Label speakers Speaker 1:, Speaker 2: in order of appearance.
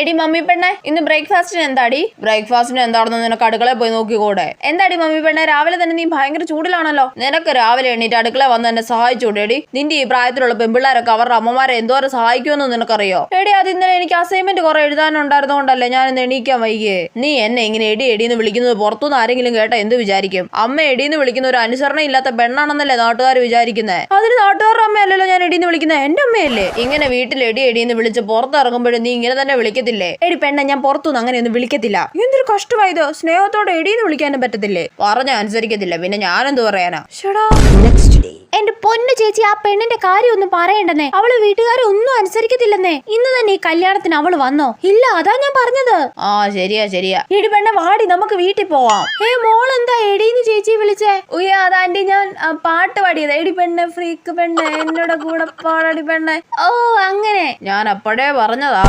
Speaker 1: എടി മമ്മി പെണ്ണെ, ഇന്ന് ബ്രേക്ക്ഫാസ്റ്റിന് എന്താടി? ബ്രേക്ക്ഫാസ്റ്റിന് എന്താണെന്ന് നിനക്ക് അടുക്കളയിൽ പോയി നോക്കിക്കൂടെ? എന്താടി മമ്മി പെണ്ണെ, രാവിലെ തന്നെ നീ ഭയങ്കര ചൂടിലാണല്ലോ. നിനക്ക് രാവിലെ എണീറ്റ് അടുക്കള വന്ന് എന്നെ സഹായിച്ചൂടെടി? നിന്റെ ഈ പ്രായത്തിലുള്ള പെമ്പിള്ളാരൊക്കെ അവരുടെ അമ്മമാരെ എന്തോരം സഹായിക്കുമെന്ന് നിനക്കറിയോ? എടി, അത് ഇന്നലെ എനിക്ക് അസൈൻമെന്റ് കുറെ എഴുതാനുണ്ടായിരുന്നോണ്ടല്ലേ ഞാൻ ഇന്ന് എണീക്കാൻ വൈകിയേ. നീ എന്നെ ഇങ്ങനെ എടി എടീന്ന് വിളിക്കുന്നത് പുറത്തുനിന്ന് ആരെങ്കിലും കേട്ടാ എന്ത് വിചാരിക്കും? അമ്മ എടീന്ന് വിളിക്കുന്ന ഒരു അനുസരണ ഇല്ലാത്ത പെണ്ണാണെന്നല്ലേ നാട്ടുകാർ വിചാരിക്കുന്നത്? അതിന് നാട്ടുകാരുടെ അമ്മയല്ലല്ലോ ഞാൻ എടീന്ന് വിളിക്കുന്നത്, എന്റെ അമ്മയല്ലേ. ഇങ്ങനെ വീട്ടിൽ എടി എടീന്ന് വിളിച്ച് പുറത്തിറങ്ങുമ്പോഴും നീ ഇങ്ങനെ തന്നെ വിളിക്കത്തില്ലേ? എടി പെണ്ണെ, ഞാൻ പുറത്തുനിന്ന് അങ്ങനെയൊന്നും വിളിക്കത്തില്ല. എന്തൊരു കഷ്ടമായത്, സ്നേഹത്തോടെ എടീന്ന് വിളിക്കാനും പറ്റത്തില്ലേ? പറഞ്ഞ അനുസരിക്കത്തില്ല, പിന്നെ ഞാനെന്ത് പറയാനാ? എന്റെ പൊന്നു ചേച്ചി, ആ പെണ്ണിന്റെ കാര്യം ഒന്നും പറയണ്ടെന്നേ. അവള് വീട്ടുകാരെ ഒന്നും അനുസരിക്കത്തില്ലെന്നേ. ഇന്ന് തന്നെ ഈ കല്യാണത്തിന് അവള് വന്നോ? ഇല്ല, അതാ ഞാൻ പറഞ്ഞത്. ആ ശരിയാ. എടി പെണ്ണെ വാടി, നമുക്ക് വീട്ടിൽ പോവാം. മോളെന്താ എടീന്ന് ചേച്ചി വിളിച്ചേ? ഉയ്യ, അതാണ്ടി ഞാൻ പാട്ട് പാടിയത്. എടി പെണ്ണെ, ഫ്രീക്ക് പെണ്ണെ, എന്നോട് കൂടെ പാടടി പെണ്ണെ. ഓ അങ്ങനെ, ഞാൻ അപ്പോഴേ പറഞ്ഞതാ.